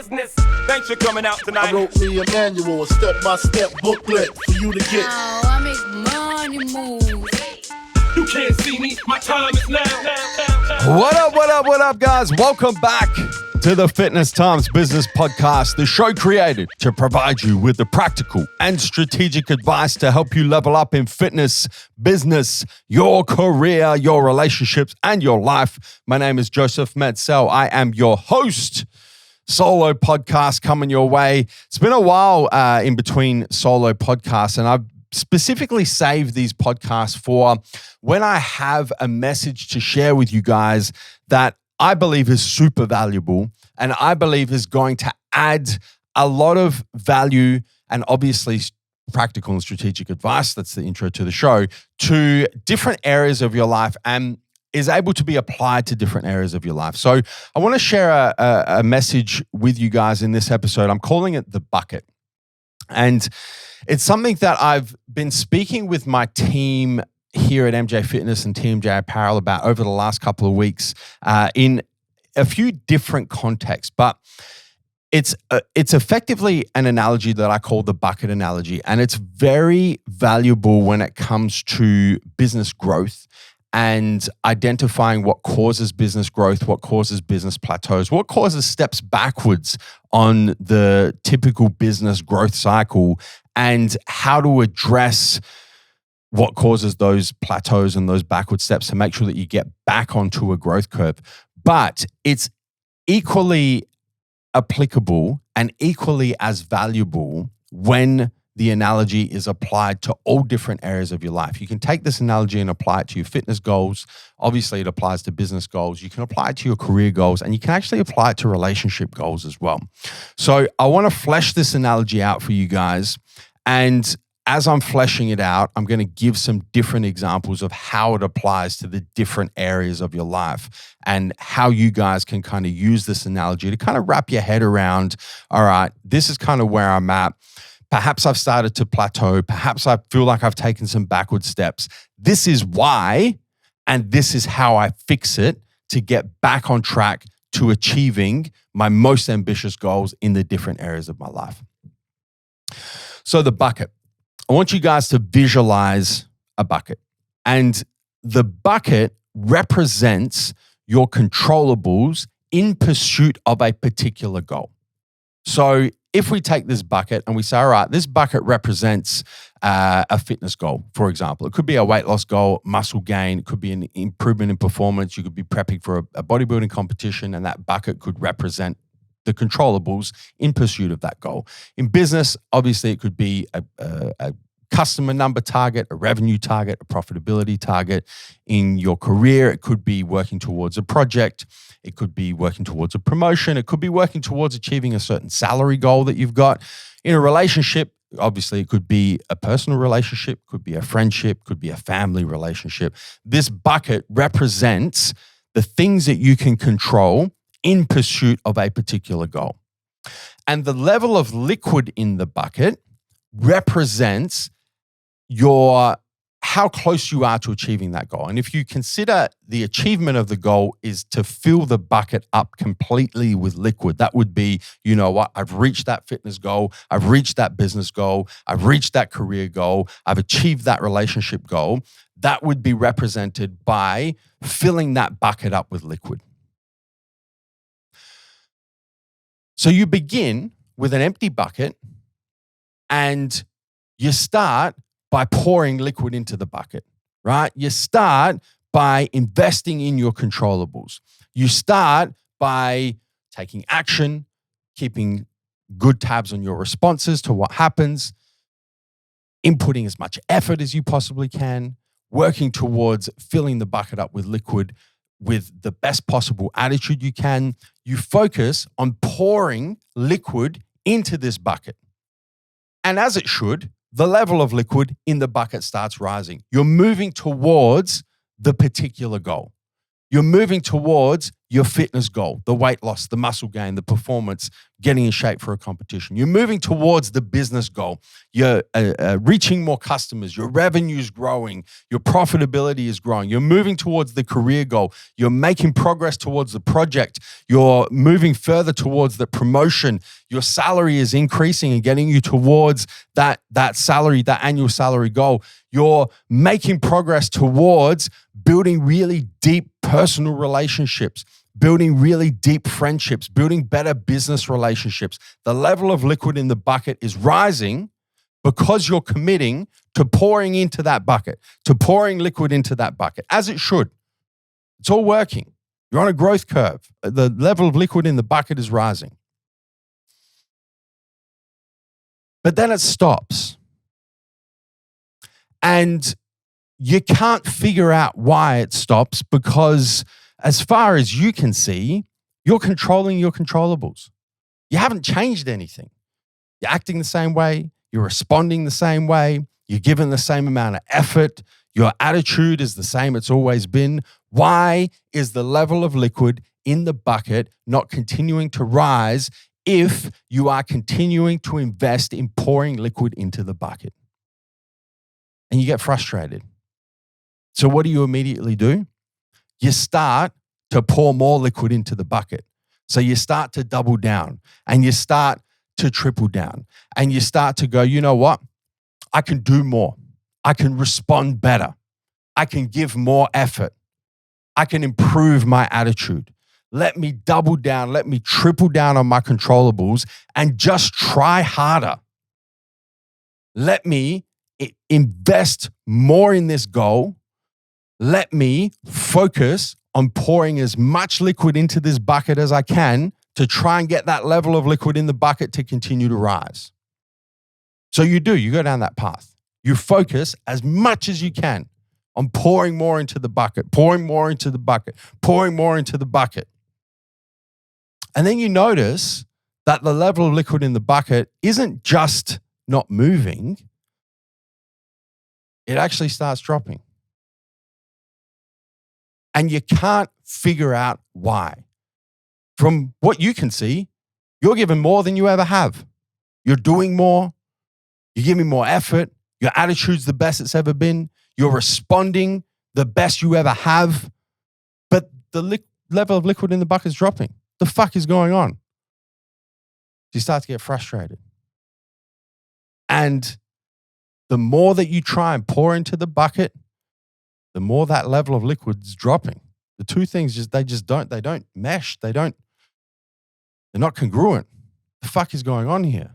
business. Thanks for coming out tonight. I wrote me a manual, a step-by-step booklet for you to get. Oh, I make money move. You can't see me, my time is now. What up, guys? Welcome back to the Fitness Times Business Podcast, the show created to provide you with the practical and strategic advice to help you level up in fitness, business, your career, your relationships, and your life. My name is Joseph Metzel. I am your host. Solo podcast coming your way. It's been a while in between solo podcasts, and I've specifically saved these podcasts for when I have a message to share with you guys that I believe is super valuable and I believe is going to add a lot of value and obviously practical and strategic advice, that's the intro to the show, to different areas of your life and is able to be applied to different areas of your life. So I want to share a message with you guys in this episode. I'm calling it the bucket. And it's something that I've been speaking with my team here at MJ Fitness and TMJ Apparel about over the last couple of weeks in a few different contexts. But it's effectively an analogy that I call the bucket analogy. And it's very valuable when it comes to business growth and identifying what causes business growth, what causes business plateaus, what causes steps backwards on the typical business growth cycle, and how to address what causes those plateaus and those backward steps to make sure that you get back onto a growth curve. But it's equally applicable and equally as valuable when the analogy is applied to all different areas of your life. You can take this analogy and apply it to your fitness goals. Obviously, it applies to business goals. You can apply it to your career goals, and you can actually apply it to relationship goals as well. So I want to flesh this analogy out for you guys. And as I'm fleshing it out, I'm going to give some different examples of how it applies to the different areas of your life and how you guys can kind of use this analogy to kind of wrap your head around, all right, this is kind of where I'm at. Perhaps I've started to plateau. Perhaps I feel like I've taken some backward steps. This is why, and this is how I fix it to get back on track to achieving my most ambitious goals in the different areas of my life. So the bucket. I want you guys to visualize a bucket. And the bucket represents your controllables in pursuit of a particular goal. So if we take this bucket and we say, all right, this bucket represents a fitness goal, for example. It could be a weight loss goal, muscle gain. It could be an improvement in performance. You could be prepping for a bodybuilding competition, and that bucket could represent the controllables in pursuit of that goal. In business, obviously, it could be a customer number target, a revenue target, a profitability target. In your career, it could be working towards a project. It could be working towards a promotion. It could be working towards achieving a certain salary goal that you've got. In a relationship, obviously, it could be a personal relationship, could be a friendship, could be a family relationship. This bucket represents the things that you can control in pursuit of a particular goal. And the level of liquid in the bucket represents how close you are to achieving that goal. And if you consider the achievement of the goal is to fill the bucket up completely with liquid, that would be, you know what, I've reached that fitness goal, I've reached that business goal, I've reached that career goal, I've achieved that relationship goal. That would be represented by filling that bucket up with liquid. So you begin with an empty bucket and you start by pouring liquid into the bucket, right? You start by investing in your controllables. You start by taking action, keeping good tabs on your responses to what happens, inputting as much effort as you possibly can, working towards filling the bucket up with liquid with the best possible attitude you can. You focus on pouring liquid into this bucket. And as it should, the level of liquid in the bucket starts rising. You're moving towards the particular goal. You're moving towards your fitness goal, the weight loss, the muscle gain, the performance, getting in shape for a competition. You're moving towards the business goal. You're reaching more customers. Your revenue is growing. Your profitability is growing. You're moving towards the career goal. You're making progress towards the project. You're moving further towards the promotion. Your salary is increasing and getting you towards that salary, that annual salary goal. You're making progress towards building really deep personal relationships, building really deep friendships, building better business relationships. The level of liquid in the bucket is rising because you're committing to pouring into that bucket, to pouring liquid into that bucket, as it should. It's all working. You're on a growth curve. The level of liquid in the bucket is rising. But then it stops. And you can't figure out why it stops because as far as you can see, you're controlling your controllables. You haven't changed anything. You're acting the same way. You're responding the same way. You're giving the same amount of effort. Your attitude is the same it's always been. Why is the level of liquid in the bucket not continuing to rise if you are continuing to invest in pouring liquid into the bucket? And you get frustrated. So what do you immediately do? You start to pour more liquid into the bucket. So you start to double down and you start to triple down and you start to go, you know what? I can do more. I can respond better. I can give more effort. I can improve my attitude. Let me double down. Let me triple down on my controllables and just try harder. Let me invest more in this goal. Let me focus on pouring as much liquid into this bucket as I can to try and get that level of liquid in the bucket to continue to rise. So you go down that path. You focus as much as you can on pouring more into the bucket, pouring more into the bucket, pouring more into the bucket. And then you notice that the level of liquid in the bucket isn't just not moving, it actually starts dropping. And you can't figure out why. From what you can see, you're giving more than you ever have. You're doing more. You're giving more effort. Your attitude's the best it's ever been. You're responding the best you ever have. But the level of liquid in the bucket is dropping. The fuck is going on? You start to get frustrated. And the more that you try and pour into the bucket, the more that level of liquid is dropping. The two things they don't mesh. They're not congruent. The fuck is going on here?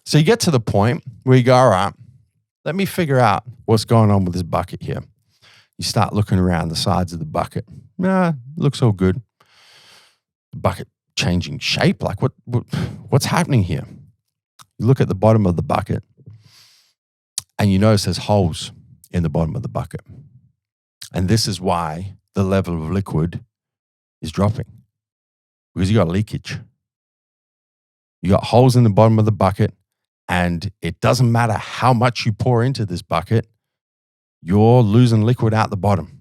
So you get to the point where you go, all right, let me figure out what's going on with this bucket here. You start looking around the sides of the bucket. Looks all good. The bucket changing shape. Like what's happening here? You look at the bottom of the bucket and you notice there's holes in the bottom of the bucket. And this is why the level of liquid is dropping. Because you got leakage. You got holes in the bottom of the bucket, and it doesn't matter how much you pour into this bucket, you're losing liquid out the bottom.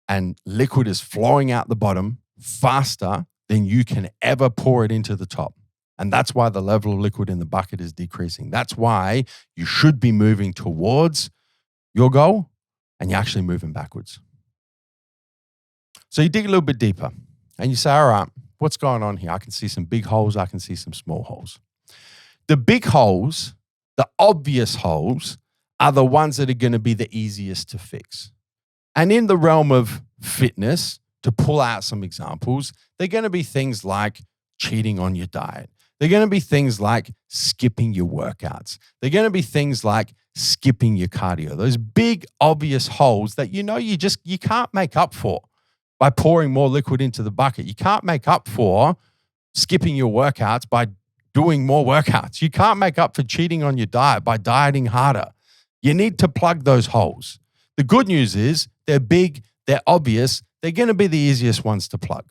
And liquid is flowing out the bottom faster than you can ever pour it into the top. And that's why the level of liquid in the bucket is decreasing. That's why you should be moving towards your goal and you're actually moving backwards. So you dig a little bit deeper and you say, all right, what's going on here? I can see some big holes. I can see some small holes. The big holes, the obvious holes, are the ones that are going to be the easiest to fix. And in the realm of fitness, to pull out some examples, they're going to be things like cheating on your diet. They're going to be things like skipping your workouts. They're going to be things like skipping your cardio. Those big, obvious holes that you can't make up for by pouring more liquid into the bucket. You can't make up for skipping your workouts by doing more workouts. You can't make up for cheating on your diet by dieting harder. You need to plug those holes. The good news is they're big, they're obvious, they're going to be the easiest ones to plug.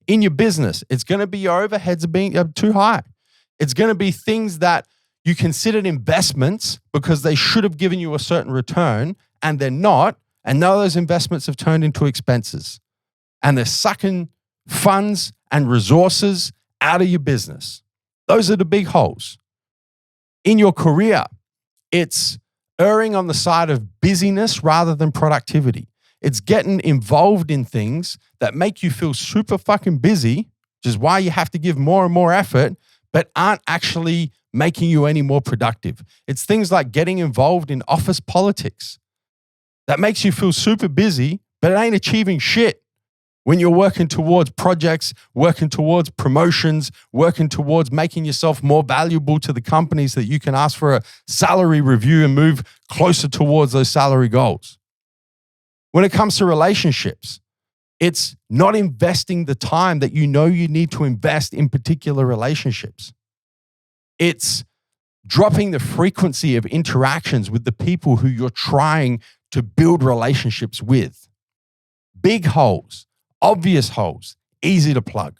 In your business, it's going to be your overheads are being too high. It's going to be things that you considered investments because they should have given you a certain return and they're not, And now those investments have turned into expenses. And they're sucking funds and resources out of your business. Those are the big holes. In your career, it's erring on the side of busyness rather than productivity. It's getting involved in things that make you feel super fucking busy, which is why you have to give more and more effort, but aren't actually making you any more productive. It's things like getting involved in office politics that makes you feel super busy, but it ain't achieving shit when you're working towards projects, working towards promotions, working towards making yourself more valuable to the companies that you can ask for a salary review and move closer towards those salary goals. When it comes to relationships, it's not investing the time that you know you need to invest in particular relationships. It's dropping the frequency of interactions with the people who you're trying to build relationships with. Big holes, obvious holes, easy to plug.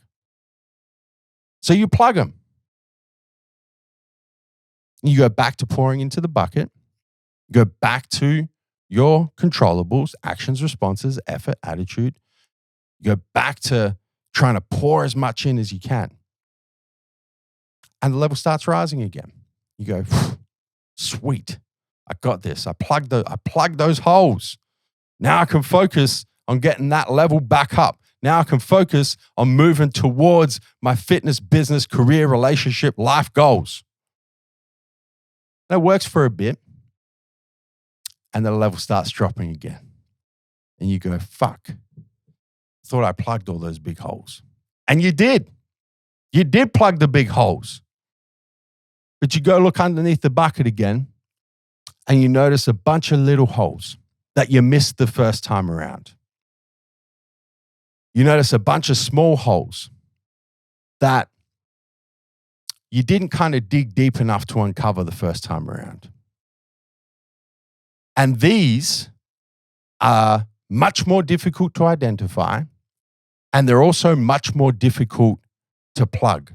So you plug them. You go back to pouring into the bucket. Go back to your controllables, actions, responses, effort, attitude. You go back to trying to pour as much in as you can. And the level starts rising again. You go, sweet, I got this. I plugged those holes. Now I can focus on getting that level back up. Now I can focus on moving towards my fitness, business, career, relationship, life goals. That works for a bit. And the level starts dropping again. And you go, fuck, thought I plugged all those big holes. And you did. You did plug the big holes. But you go look underneath the bucket again and you notice a bunch of little holes that you missed the first time around. You notice a bunch of small holes that you didn't kind of dig deep enough to uncover the first time around. And these are much more difficult to identify, and they're also much more difficult to plug.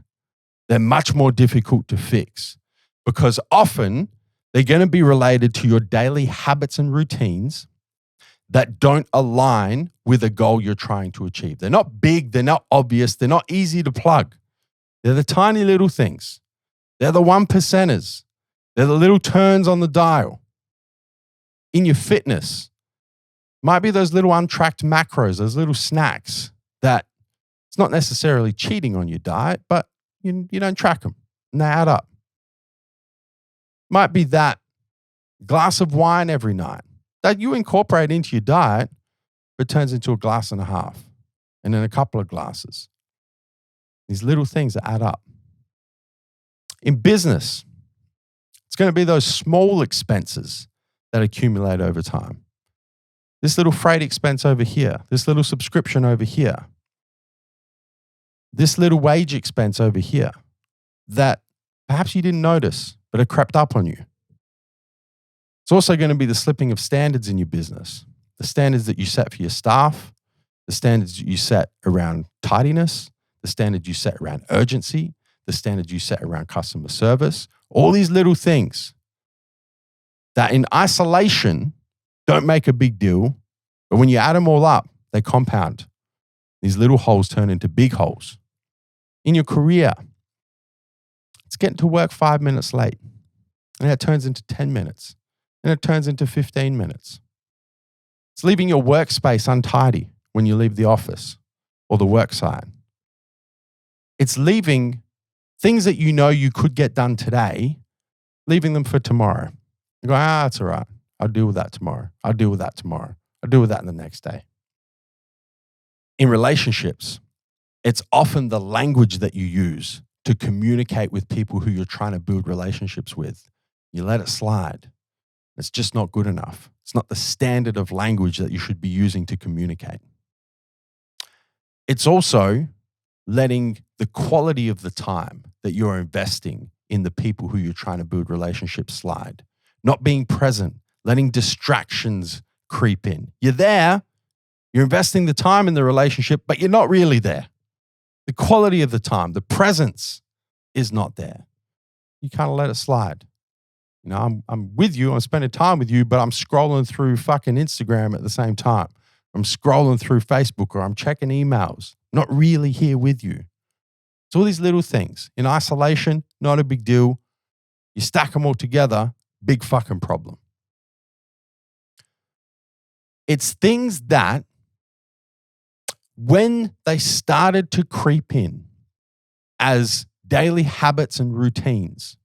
They're much more difficult to fix because often they're going to be related to your daily habits and routines that don't align with a goal you're trying to achieve. They're not big, they're not obvious, they're not easy to plug. They're the tiny little things. They're the 1%ers. They're the little turns on the dial. In your fitness, might be those little untracked macros, those little snacks that it's not necessarily cheating on your diet, but you don't track them and they add up. Might be that glass of wine every night that you incorporate into your diet, but turns into a glass and a half and then a couple of glasses. These little things that add up. In business, it's going to be those small expenses that accumulate over time. This little freight expense over here, this little subscription over here, this little wage expense over here that perhaps you didn't notice, but it crept up on you. It's also going to be the slipping of standards in your business, the standards that you set for your staff, the standards you set around tidiness, the standards you set around urgency, the standards you set around customer service, all these little things that in isolation don't make a big deal, but when you add them all up, they compound. These little holes turn into big holes. In your career, it's getting to work 5 minutes late, and it turns into 10 minutes, and it turns into 15 minutes. It's leaving your workspace untidy when you leave the office or the work site. It's leaving things that you know you could get done today, leaving them for tomorrow. You go, that's all right. I'll deal with that tomorrow. I'll deal with that tomorrow. I'll deal with that in the next day. In relationships, it's often the language that you use to communicate with people who you're trying to build relationships with. You let it slide. It's just not good enough. It's not the standard of language that you should be using to communicate. It's also letting the quality of the time that you're investing in the people who you're trying to build relationships slide. Not being present, letting distractions creep in. You're there, you're investing the time in the relationship, but you're not really there. The quality of the time, the presence is not there. You kind of let it slide. You know, I'm with you, I'm spending time with you, but I'm scrolling through fucking Instagram at the same time. I'm scrolling through Facebook or I'm checking emails, not really here with you. It's all these little things. In isolation, not a big deal. You stack them all together, big fucking problem. It's things that when they started to creep in as daily habits and routines,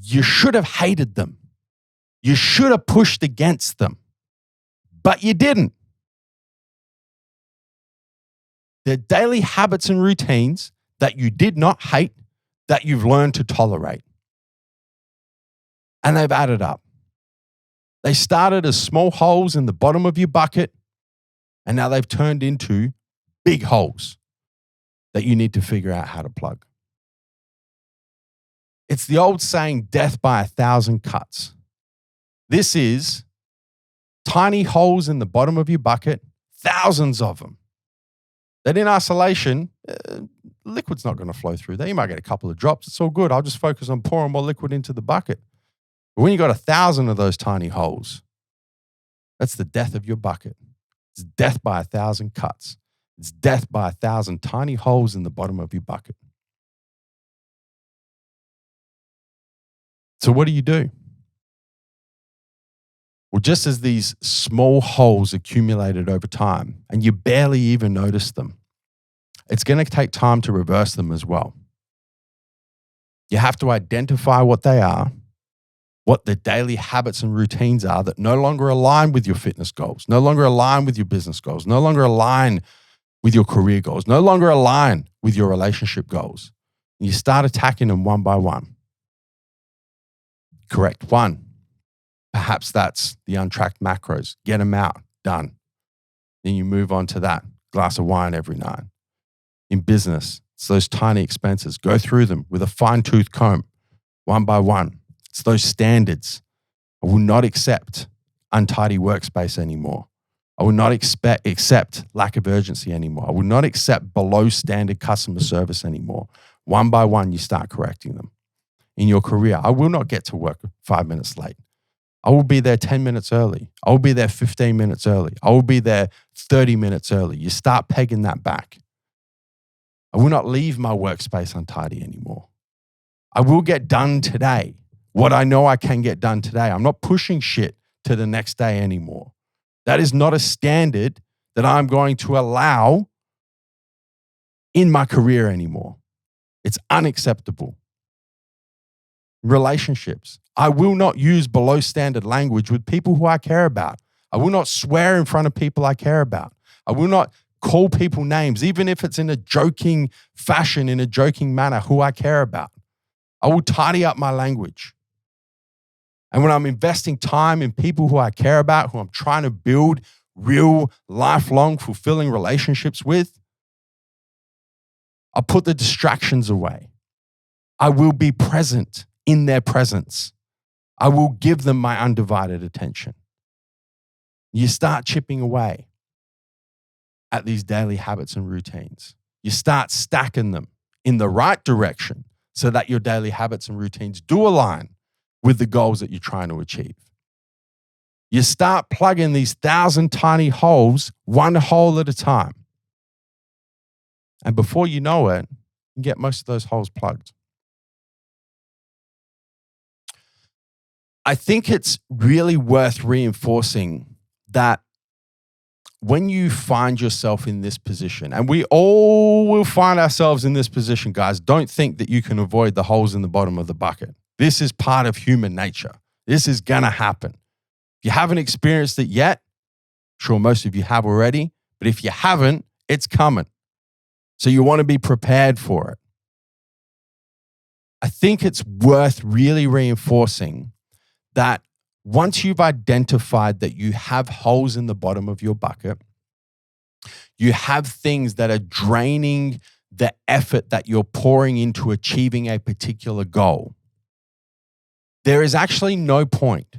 you should have hated them. You should have pushed against them, but you didn't. They're daily habits and routines that you did not hate, that you've learned to tolerate. And they've added up. They started as small holes in the bottom of your bucket, and now they've turned into big holes that you need to figure out how to plug. It's the old saying, death by 1,000 cuts. This is tiny holes in the bottom of your bucket, thousands of them. That in isolation, liquid's not going to flow through there. You might get a couple of drops. It's all good. I'll just focus on pouring more liquid into the bucket. But when you got 1,000 of those tiny holes, that's the death of your bucket. It's death by 1,000 cuts. It's death by 1,000 tiny holes in the bottom of your bucket. So what do? Well, just as these small holes accumulated over time and you barely even notice them, it's going to take time to reverse them as well. You have to identify what they are, what the daily habits and routines are that no longer align with your fitness goals, no longer align with your business goals, no longer align with your career goals, no longer align with your relationship goals. And you start attacking them one by one. Correct one. Perhaps that's the untracked macros. Get them out. Done. Then you move on to that. Glass of wine every night. In business, it's those tiny expenses. Go through them with a fine-tooth comb, one by one. It's those standards. I will not accept untidy workspace anymore. I will not accept lack of urgency anymore. I will not accept below standard customer service anymore. One by one, you start correcting them. In your career, I will not get to work 5 minutes late. I will be there 10 minutes early. I will be there 15 minutes early. I will be there 30 minutes early. You start pegging that back. I will not leave my workspace untidy anymore. I will get done today what I know I can get done today. I'm not pushing shit to the next day anymore. That is not a standard that I'm going to allow in my career anymore. It's unacceptable. Relationships. I will not use below standard language with people who I care about. I will not swear in front of people I care about. I will not call people names, even if it's in a joking fashion, in a joking manner, who I care about. I will tidy up my language. And when I'm investing time in people who I care about, who I'm trying to build real, lifelong, fulfilling relationships with, I'll put the distractions away. I will be present in their presence. I will give them my undivided attention. You start chipping away at these daily habits and routines. You start stacking them in the right direction so that your daily habits and routines do align with the goals that you're trying to achieve. You start plugging these 1,000 tiny holes, one hole at a time. And before you know it, you get most of those holes plugged. I think it's really worth reinforcing that when you find yourself in this position, and we all will find ourselves in this position, guys, don't think that you can avoid the holes in the bottom of the bucket. This is part of human nature. This is going to happen. If you haven't experienced it yet, sure, most of you have already, but if you haven't, it's coming. So you want to be prepared for it. I think it's worth really reinforcing that once you've identified that you have holes in the bottom of your bucket, you have things that are draining the effort that you're pouring into achieving a particular goal, there is actually no point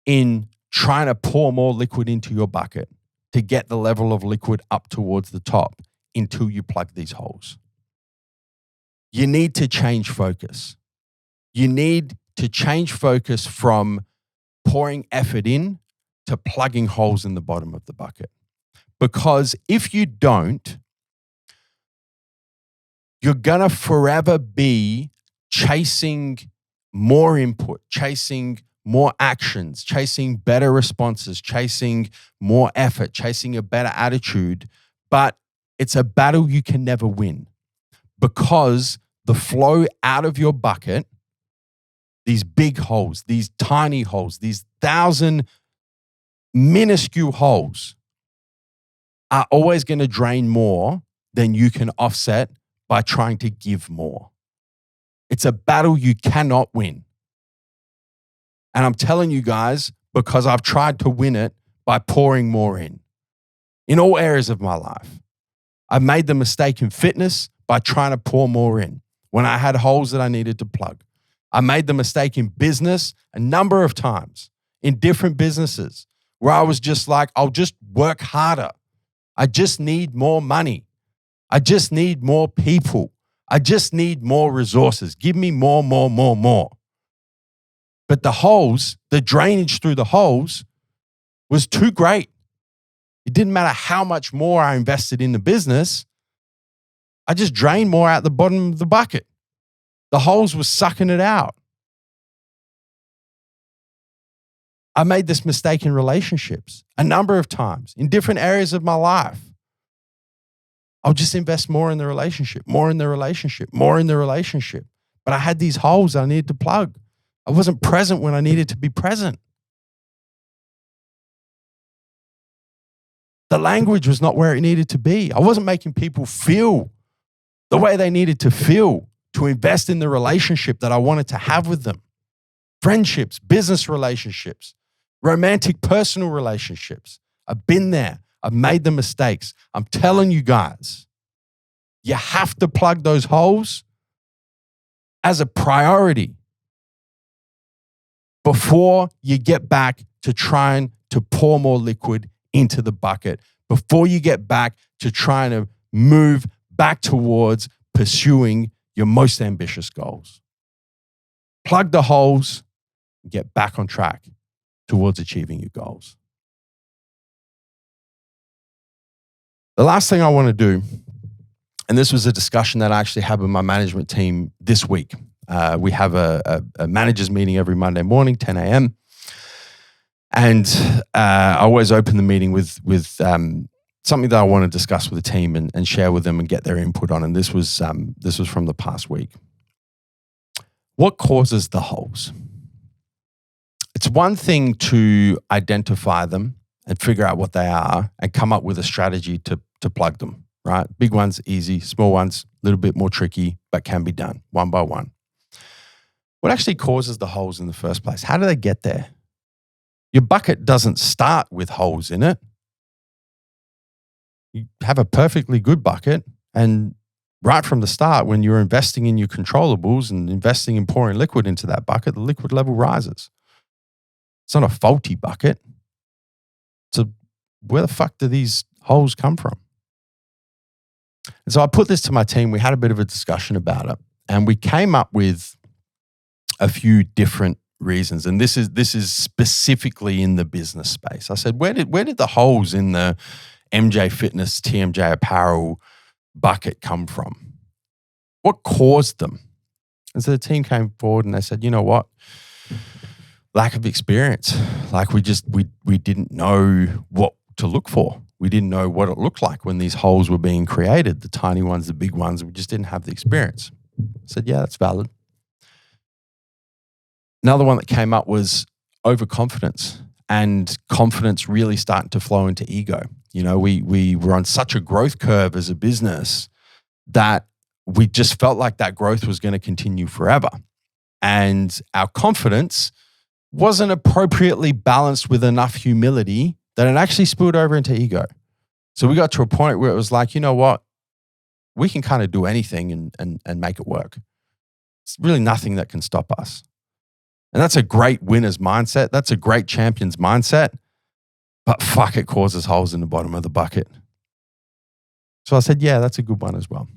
in trying to pour more liquid into your bucket to get the level of liquid up towards the top until you plug these holes. You need to change focus. You need to change focus from pouring effort in to plugging holes in the bottom of the bucket. Because if you don't, you're going to forever be chasing more input, chasing more actions, chasing better responses, chasing more effort, chasing a better attitude. But it's a battle you can never win because the flow out of your bucket, these big holes, these tiny holes, these 1,000 minuscule holes are always going to drain more than you can offset by trying to give more. It's a battle you cannot win. And I'm telling you guys, because I've tried to win it by pouring more in all areas of my life. I made the mistake in fitness by trying to pour more in when I had holes that I needed to plug. I made the mistake in business a number of times in different businesses where I was just like, I'll just work harder. I just need more money. I just need more people. I just need more resources. Give me more. But the holes, the drainage through the holes was too great. It didn't matter how much more I invested in the business. I just drained more out the bottom of the bucket. The holes were sucking it out. I made this mistake in relationships a number of times in different areas of my life. I'll just invest more in the relationship. But I had these holes I needed to plug. I wasn't present when I needed to be present. The language was not where it needed to be. I wasn't making people feel the way they needed to feel to invest in the relationship that I wanted to have with them. Friendships, business relationships, romantic, personal relationships. I've been there. I've made the mistakes. I'm telling you guys, you have to plug those holes as a priority before you get back to trying to pour more liquid into the bucket, before you get back to trying to move back towards pursuing your most ambitious goals. Plug the holes and get back on track towards achieving your goals. The last thing I want to do, and this was a discussion that I actually had with my management team this week. We have a managers meeting every Monday morning, 10 a.m. And I always open the meeting with something that I want to discuss with the team and share with them and get their input on. And this was from the past week. What causes the holes? It's one thing to identify them and figure out what they are and come up with a strategy to plug them, right? Big ones, easy. Small ones, a little bit more tricky, but can be done one by one. What actually causes the holes in the first place? How do they get there? Your bucket doesn't start with holes in it. You have a perfectly good bucket, and right from the start, when you're investing in your controllables and investing in pouring liquid into that bucket, the liquid level rises. It's not a faulty bucket. So where the fuck do these holes come from? And so I put this to my team. We had a bit of a discussion about it, and we came up with a few different reasons. And this is specifically in the business space. I said, where did the holes in the MJ Fitness, TMJ Apparel bucket come from? What caused them? And so the team came forward and they said, you know what? Lack of experience. Like we didn't know what to look for. We didn't know what it looked like when these holes were being created, the tiny ones, the big ones. We just didn't have the experience. I said, yeah, that's valid. Another one that came up was overconfidence, and confidence really starting to flow into ego. You know, we were on such a growth curve as a business that we just felt like that growth was going to continue forever. And our confidence wasn't appropriately balanced with enough humility that it actually spilled over into ego. So we got to a point where it was like, you know what? We can kind of do anything and make it work. It's really nothing that can stop us. And that's a great winner's mindset. That's a great champion's mindset. But fuck, it causes holes in the bottom of the bucket. So I said, yeah, that's a good one as well.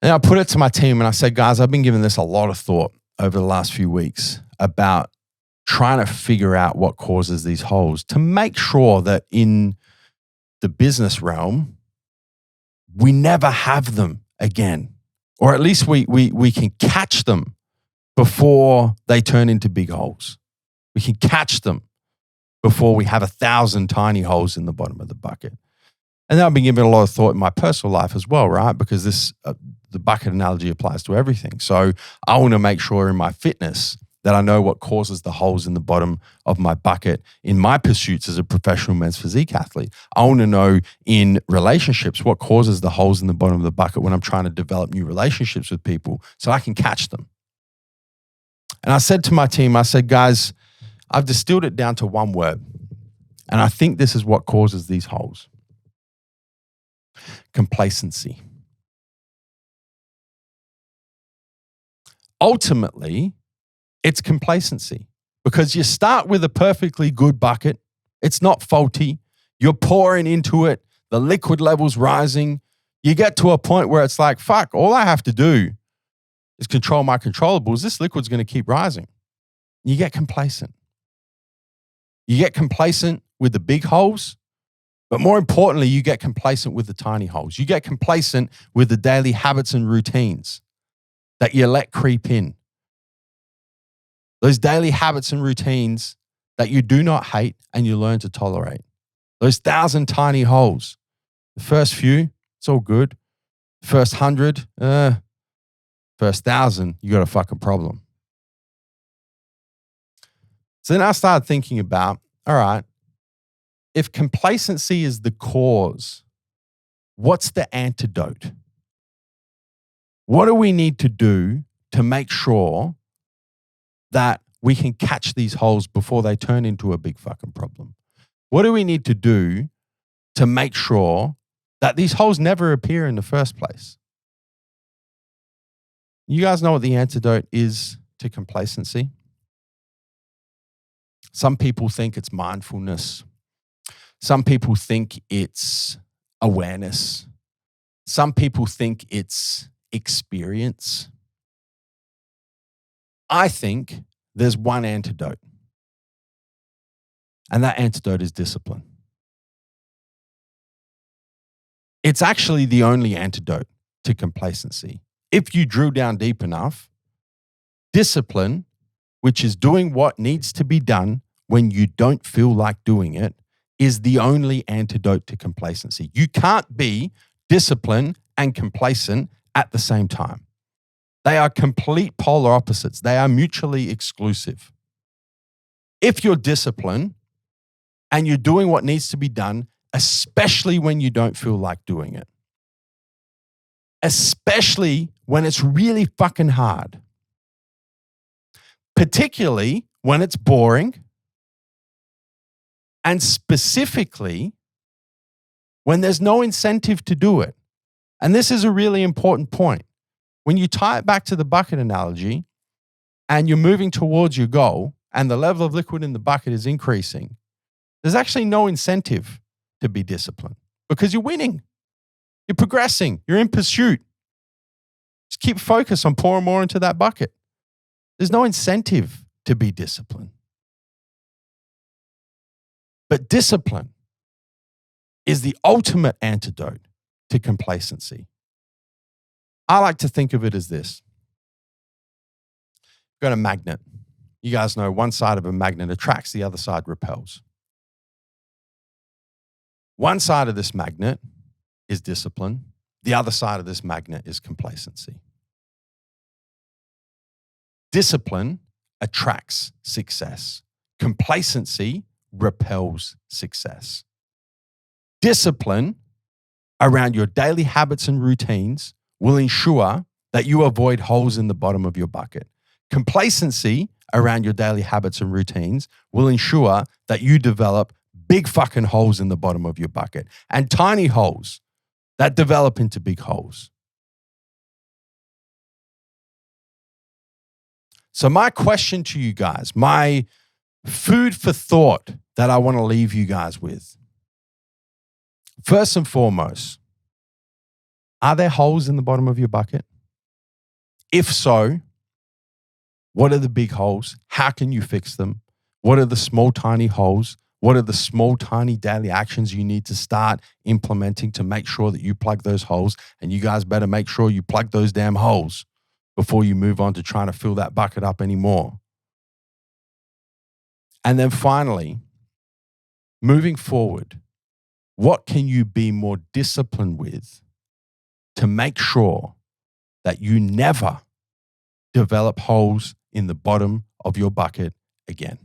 And I put it to my team and I said, guys, I've been giving this a lot of thought. over the last few weeks about trying to figure out what causes these holes to make sure that in the business realm, we never have them again, or at least we can catch them before they turn into big holes. We can catch them before we have 1,000 tiny holes in the bottom of the bucket. And then I've been giving a lot of thought in my personal life as well, right? Because the bucket analogy applies to everything. So I want to make sure in my fitness that I know what causes the holes in the bottom of my bucket in my pursuits as a professional men's physique athlete. I want to know in relationships what causes the holes in the bottom of the bucket when I'm trying to develop new relationships with people so I can catch them. And I said to my team, I said, guys, I've distilled it down to one word. And I think this is what causes these holes. Complacency. Ultimately, it's complacency because you start with a perfectly good bucket. It's not faulty. You're pouring into it. The liquid level's rising. You get to a point where it's like, fuck, all I have to do is control my controllables. This liquid's going to keep rising. You get complacent. You get complacent with the big holes, but more importantly, you get complacent with the tiny holes. You get complacent with the daily habits and routines that you let creep in. Those daily habits and routines that you do not hate and you learn to tolerate. Those 1,000 tiny holes. The first few, it's all good. First 100, first 1,000, you got a fucking problem. So then I started thinking about, all right, if complacency is the cause, what's the antidote? What do we need to do to make sure that we can catch these holes before they turn into a big fucking problem? What do we need to do to make sure that these holes never appear in the first place? You guys know what the antidote is to complacency? Some people think it's mindfulness. Some people think it's awareness. Some people think it's experience. I think there's one antidote, and that antidote is discipline. It's actually the only antidote to complacency. If you drew down deep enough, discipline, which is doing what needs to be done when you don't feel like doing it, is the only antidote to complacency. You can't be disciplined and complacent at the same time. They are complete polar opposites. They are mutually exclusive. If you're disciplined and you're doing what needs to be done, especially when you don't feel like doing it, especially when it's really fucking hard, particularly when it's boring, and specifically when there's no incentive to do it. And this is a really important point. When you tie it back to the bucket analogy and you're moving towards your goal and the level of liquid in the bucket is increasing, there's actually no incentive to be disciplined because you're winning. You're progressing. You're in pursuit. Just keep focus on pouring more into that bucket. There's no incentive to be disciplined. But discipline is the ultimate antidote to complacency. I like to think of it as this. You've got a magnet. You guys know one side of a magnet attracts, the other side repels. One side of this magnet is discipline. The other side of this magnet is complacency. Discipline attracts success. Complacency repels success. Discipline around your daily habits and routines will ensure that you avoid holes in the bottom of your bucket. Complacency around your daily habits and routines will ensure that you develop big fucking holes in the bottom of your bucket and tiny holes that develop into big holes. So my question to you guys, my food for thought that I want to leave you guys with. First and foremost, are there holes in the bottom of your bucket? If so, What are the big holes? How can you fix them? What are the small, tiny holes? What are the small, tiny daily actions you need to start implementing to make sure that you plug those holes? And you guys better make sure you plug those damn holes before you move on to trying to fill that bucket up anymore. And then finally, moving forward, what can you be more disciplined with to make sure that you never develop holes in the bottom of your bucket again?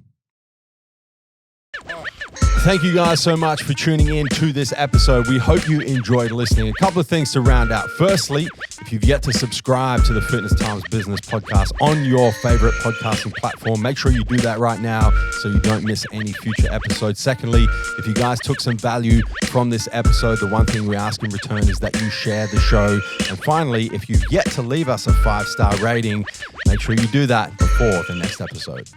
Thank you guys so much for tuning in to this episode. We hope you enjoyed listening. A couple of things to round out. Firstly, if you've yet to subscribe to the Fitness Times Business Podcast on your favorite podcasting platform, make sure you do that right now so you don't miss any future episodes. Secondly, if you guys took some value from this episode, the one thing we ask in return is that you share the show. And finally, if you've yet to leave us a 5-star rating, make sure you do that before the next episode.